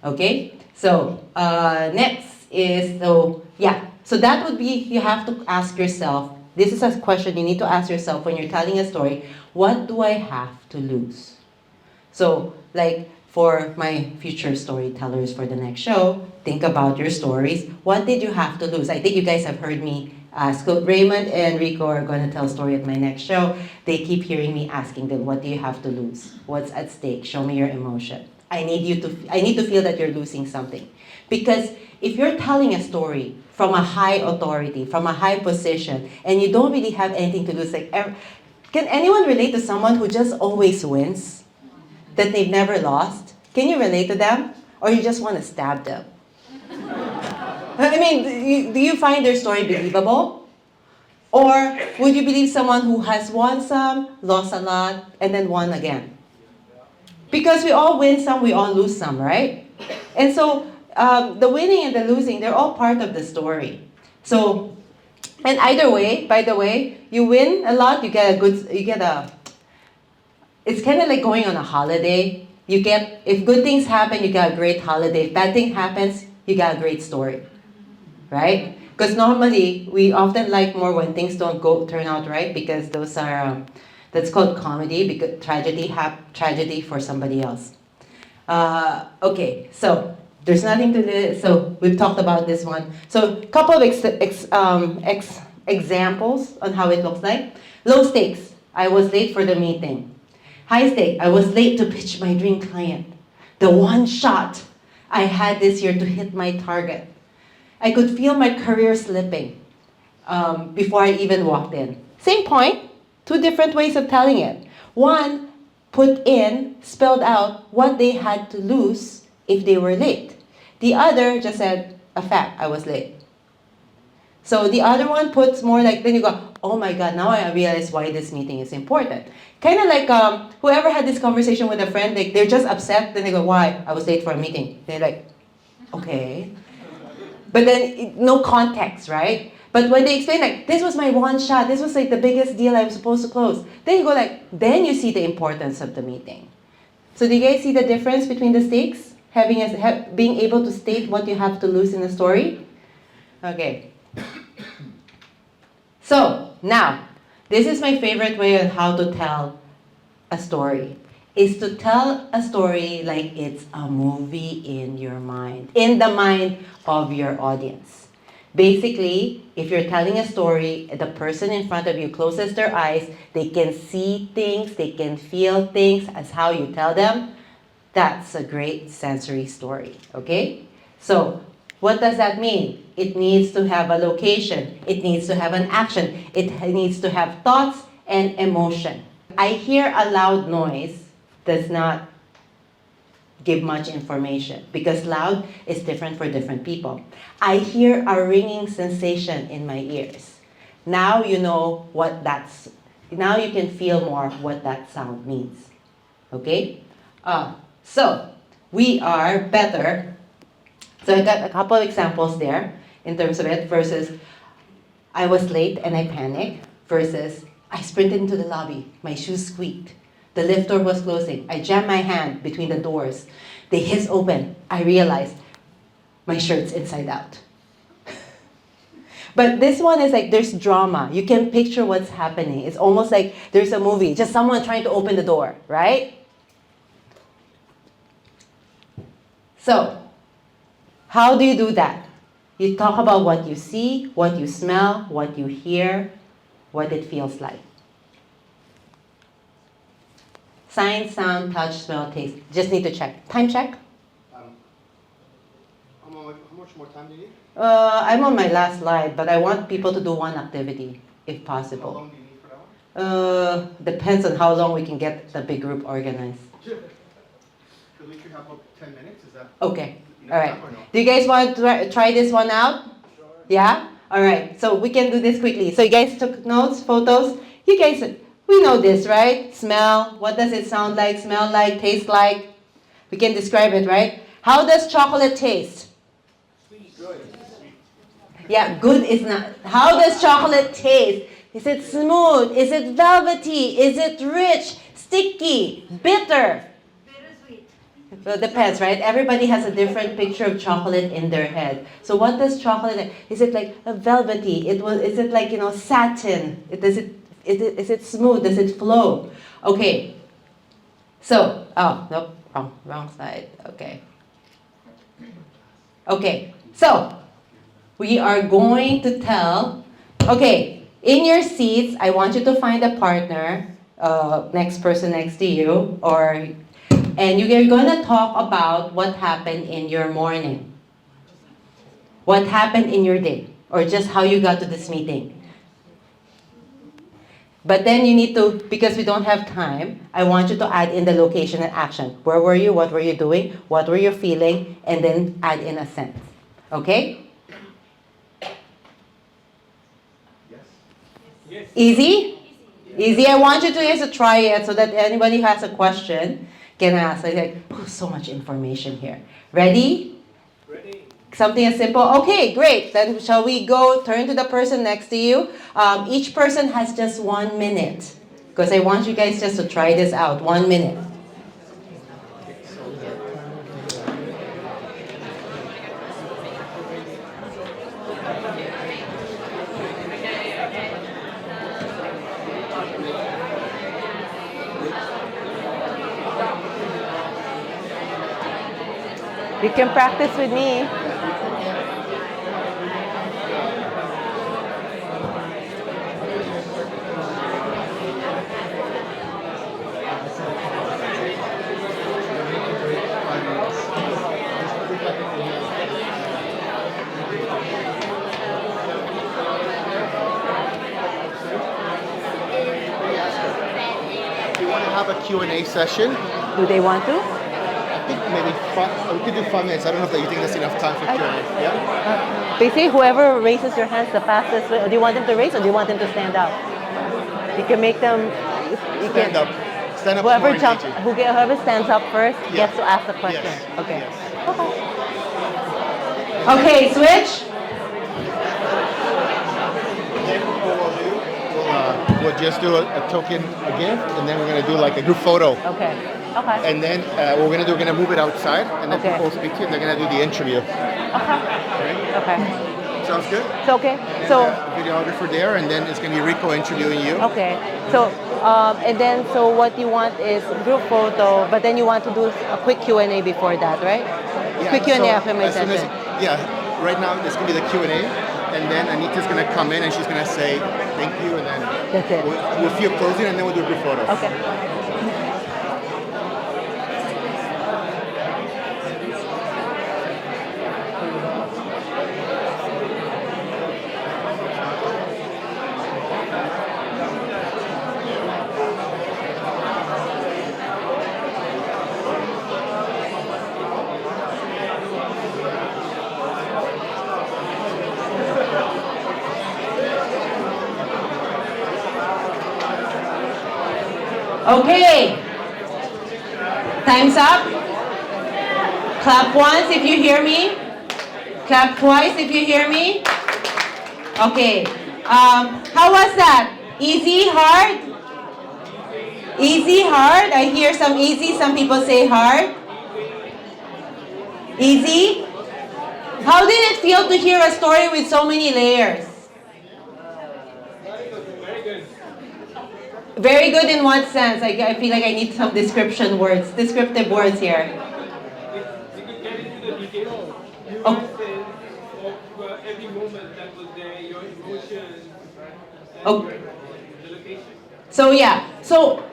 Okay? So, next is, so that would be, you have to ask yourself, this is a question you need to ask yourself when you're telling a story, what do I have to lose? So, like, for my future storytellers for the next show, think about your stories. What did you have to lose? I think you guys have heard me ask. Raymond and Rico are going to tell a story at my next show. They keep hearing me asking them, what do you have to lose? What's at stake? Show me your emotion. I need to feel that you're losing something. Because if you're telling a story from a high authority, from a high position, and you don't really have anything to lose, like, can anyone relate to someone who just always wins? That they've never lost? Can you relate to them? Or you just want to stab them? I mean, do you find their story believable? Or would you believe someone who has won some, lost a lot, and then won again? Because we all win some, we all lose some, right? And so the winning and the losing, they're all part of the story. So, and either way, by the way, you win a lot, it's kind of like going on a holiday. If good things happen, you get a great holiday. If bad thing happens, you got a great story, right? Because normally, we often like more when things don't turn out right, because those are, that's called comedy, because tragedy for somebody else. Okay, so there's nothing to this. So we've talked about this one. So a couple of examples on how it looks like. Low stakes. I was late for the meeting. High stake. I was late to pitch my dream client. The one shot I had this year to hit my target. I could feel my career slipping before I even walked in. Same point, two different ways of telling it. One spelled out what they had to lose if they were late. The other just said, a fact, I was late. So the other one puts more like, then you go, oh my God, now I realize why this meeting is important. Kind of like whoever had this conversation with a friend, they're just upset, then they go, why? I was late for a meeting. They're like, okay. But then no context, right? But when they explain like, this was my one shot, this was like the biggest deal I was supposed to close, then you go like, then you see the importance of the meeting. So do you guys see the difference between the stakes? Being able to state what you have to lose in a story? Okay. So now, this is my favorite way on how to tell a story. Is to tell a story like it's a movie in your mind, in the mind of your audience. Basically, if you're telling a story, the person in front of you closes their eyes, they can see things, they can feel things as how you tell them. That's a great sensory story, okay? So, what does that mean? It needs to have a location. It needs to have an action. It needs to have thoughts and emotion. I hear a loud noise does not give much information because loud is different for different people. I hear a ringing sensation in my ears. Now you know now you can feel more what that sound means. Okay? So, we are better. So I got a couple of examples there in terms of it versus I was late and I panicked versus I sprinted into the lobby. My shoes squeaked. The lift door was closing. I jammed my hand between the doors. They hissed open. I realized my shirt's inside out. But this one is like there's drama. You can picture what's happening. It's almost like there's a movie. Just someone trying to open the door, right? So, how do you do that? You talk about what you see, what you smell, what you hear, what it feels like. Sign, sound, touch, smell, taste. Just need to check. Time check. How much more time do you need? I'm on my last slide, but I want people to do one activity, if possible. How long do you need for that one? Depends on how long we can get the big group organized. Because we should have about 10 minutes, is that? Okay, all right. Do you guys want to try this one out? Sure. Yeah? All right, so we can do this quickly. So you guys took notes, photos? You guys, we know this, right? Smell, what does it sound like, smell like, taste like? We can describe it, right? How does chocolate taste? Good. Yeah, good is not. How does chocolate taste? Is it smooth? Is it velvety? Is it rich? Sticky? Bitter? Bittersweet. Well, it depends, right? Everybody has a different picture of chocolate in their head. So what does chocolate, is it like a velvety? Is it like, satin? Is it smooth? Does it flow? Okay. So, nope. Oh, wrong side. Okay. Okay, so we are going to tell, okay, in your seats, I want you to find a partner, next person next to you, and you're gonna talk about what happened in your morning. What happened in your day, or just how you got to this meeting. But then you need to, because we don't have time, I want you to add in the location and action. Where were you? What were you doing? What were you feeling? And then add in a sentence. Okay? Yes. Easy? Easy. I want you to guys to try it so that anybody who has a question can ask. I like, oh, so much information here. Ready? Ready. Something as simple. Okay, great. Then shall we go turn to the person next to you? Each person has just 1 minute. Because I want you guys just to try this out. 1 minute. You can practice with me. Do you want to have a Q&A session? Do they want to? I think maybe we could do 5 minutes. I don't know if you think that's enough time for Q&A. Yeah? Basically, whoever raises their hands the fastest, do you want them to raise or do you want them to stand up? You can make them... Stand up. Stand up. Whoever is more jumps, engaging. whoever stands up first Yeah. gets to ask the question. Yes. Okay. Yes. Okay, switch. Then what we'll do, we'll just do a token again, and then we're going to do like a group photo. Okay. Okay. And then what we're going to do, we're going to move it outside, and then Okay. people will speak to you, and they're going to do the interview. Okay. Sounds good? It's okay. And So, videographer there, and then it's going to be Rico interviewing you. okay. So, and then, so what you want is group photo, but then you want to do a quick Q&A before that, right? Quick Q&A after my as soon session. right now it's going to be the Q&A, and then Anita's going to come in, and she's going to say thank you, and then That's it. we'll see a closing, and then we'll do a group photo. Okay. Okay. Time's up. Clap once if you hear me. Clap twice if you hear me. Okay. How was that? Easy, hard? Easy, hard? I hear some easy, some people say hard. Easy? How did it feel to hear a story with so many layers? Very good in what sense? I feel like I need some descriptive words here. You could get into the details, Okay. of every moment that was there, your emotions, and Okay. the location. So yeah, so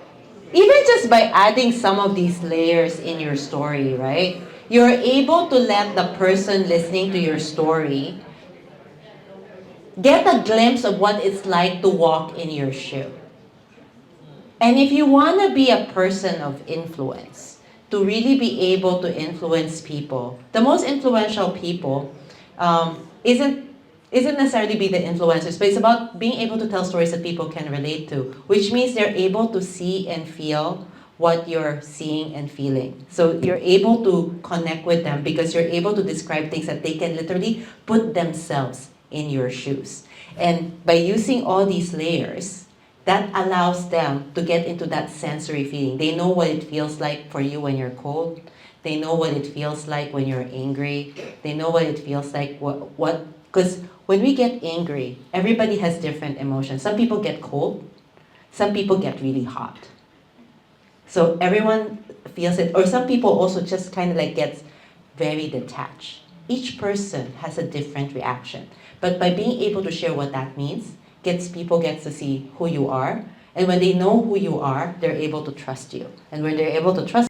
even just by adding some of these layers in your story, right? You're able to let the person listening to your story get a glimpse of what it's like to walk in your shoe. And if you want to be a person of influence, to really be able to influence people, the most influential people isn't necessarily be the influencers, but it's about being able to tell stories that people can relate to, which means they're able to see and feel what you're seeing and feeling. So you're able to connect with them because you're able to describe things that they can literally put themselves in your shoes. And by using all these layers, that allows them to get into that sensory feeling. They know what it feels like for you when you're cold. They know what it feels like when you're angry. They know what it feels like, because when we get angry, everybody has different emotions. Some people get cold. Some people get really hot. So everyone feels it, or some people also just kind of like gets very detached. Each person has a different reaction. But by being able to share what that means, people get to see who you are. And when they know who you are, they're able to trust you. And when they're able to trust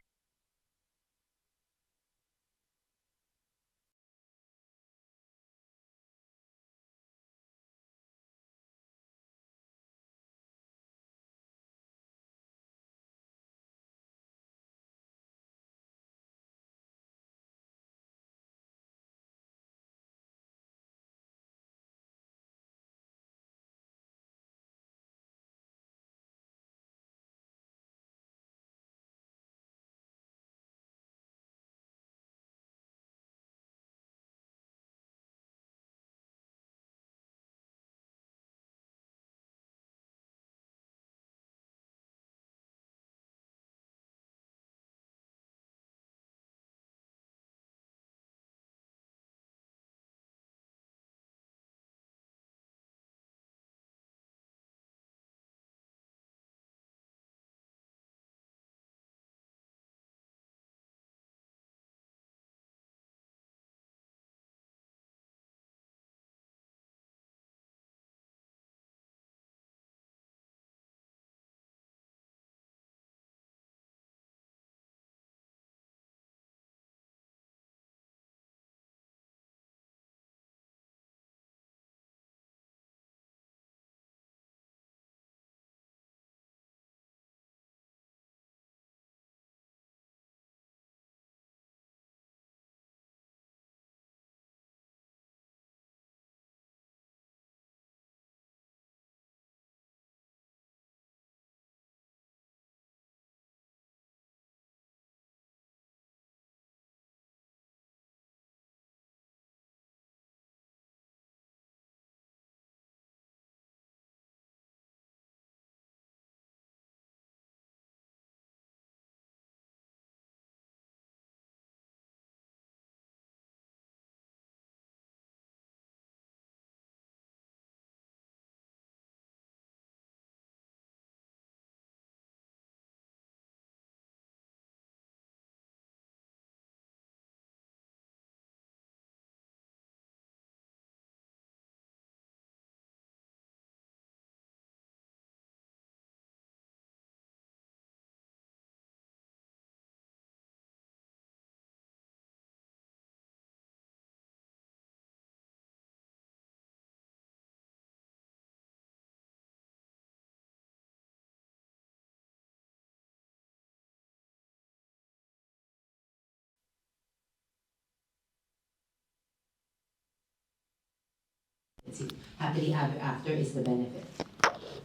happily ever after is the benefit.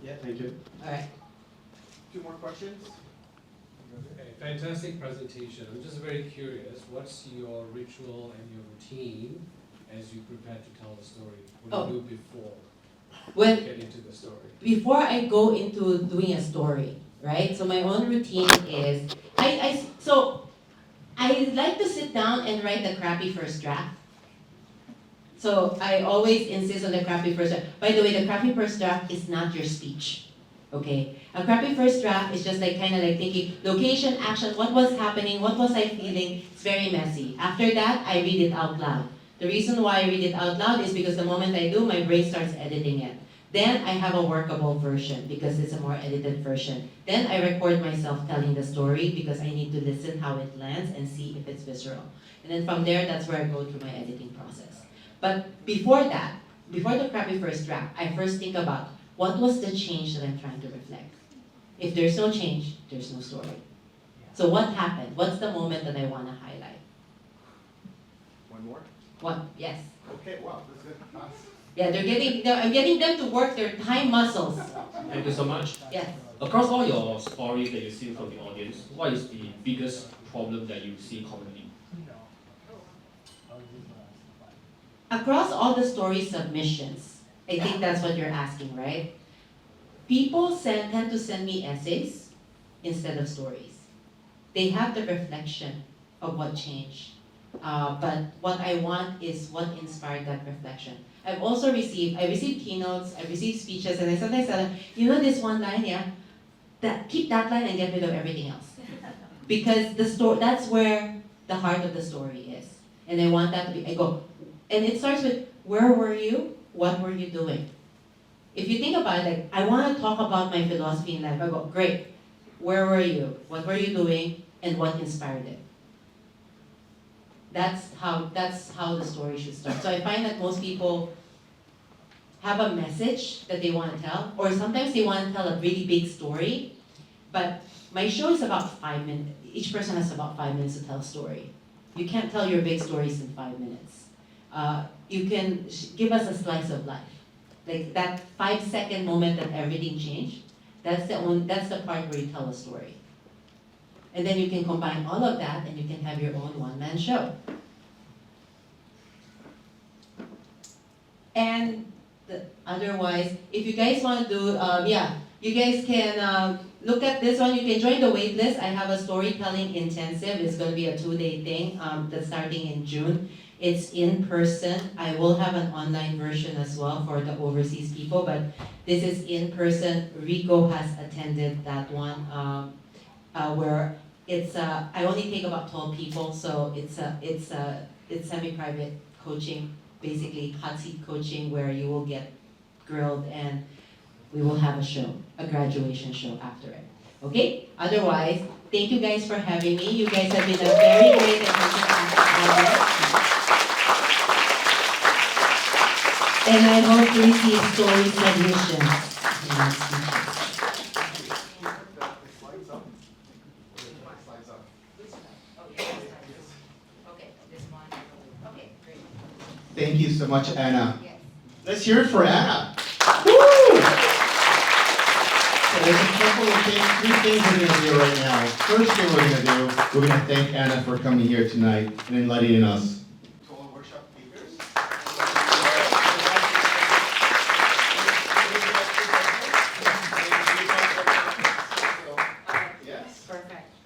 Yeah, thank you. All right. Two more questions? Okay, fantastic presentation. I'm just very curious, what's your ritual and your routine as you prepare to tell the story? What do you do before you get into the story? Before I go into doing a story, right? So my own routine is, I like to sit down and write the crappy first draft. So I always insist on the crappy first draft. By the way, the crappy first draft is not your speech. Okay? A crappy first draft is just like kind of like thinking, location, action, what was happening, what was I feeling? It's very messy. After that, I read it out loud. The reason why I read it out loud is because the moment I do, my brain starts editing it. Then I have a workable version because it's a more edited version. Then I record myself telling the story because I need to listen how it lands and see if it's visceral. And then from there, that's where I go through my editing process. But before that, before the crappy first draft, I first think about what was the change that I'm trying to reflect. If there's no change, there's no story. So what happened? What's the moment that I want to highlight? One more? One, yes. Okay, wow, that's good. Nice. Yeah, I'm getting them to work their time muscles. Thank you so much. Yes. Across all your stories that you see from the audience, what is the biggest problem that you see commonly? Across all the story submissions, I think that's what you're asking, right? People tend to send me essays instead of stories. They have the reflection of what changed. But what I want is what inspired that reflection. I received keynotes, I received speeches, and I sometimes tell them, you know this one line, yeah? Keep that line and get rid of everything else. because the story, that's where the heart of the story is. And I want that to be, I go, and it starts with, where were you? What were you doing? If you think about it, like, I want to talk about my philosophy in life. I go, great. Where were you? What were you doing? And what inspired it? That's how the story should start. So I find that most people have a message that they want to tell, or sometimes they want to tell a really big story, but my show is about 5 minutes. Each person has about 5 minutes to tell a story. You can't tell your big stories in 5 minutes. You can give us a slice of life. Like that 5-second moment that everything changed, that's the part where you tell a story. And then you can combine all of that and you can have your own one-man show. And otherwise, if you guys want to do, you guys can look at this one. You can join the wait list. I have a storytelling intensive. It's going to be a 2-day thing that's starting in June. It's in person. I will have an online version as well for the overseas people, but this is in person. Rico has attended that one where it's I only take about 12 people, so it's semi-private coaching, basically hot seat coaching where you will get grilled and we will have a show, a graduation show after it. Okay? Otherwise, thank you guys for having me. You guys have been a very great and fantastic audience. And I hope to receive story submissions. Thank you so much, Anna. Let's hear it for Anna. Woo! So there's a couple of things, 3 things we're going to do right now. First thing we're going to do, we're going to thank Anna for coming here tonight and enlightening us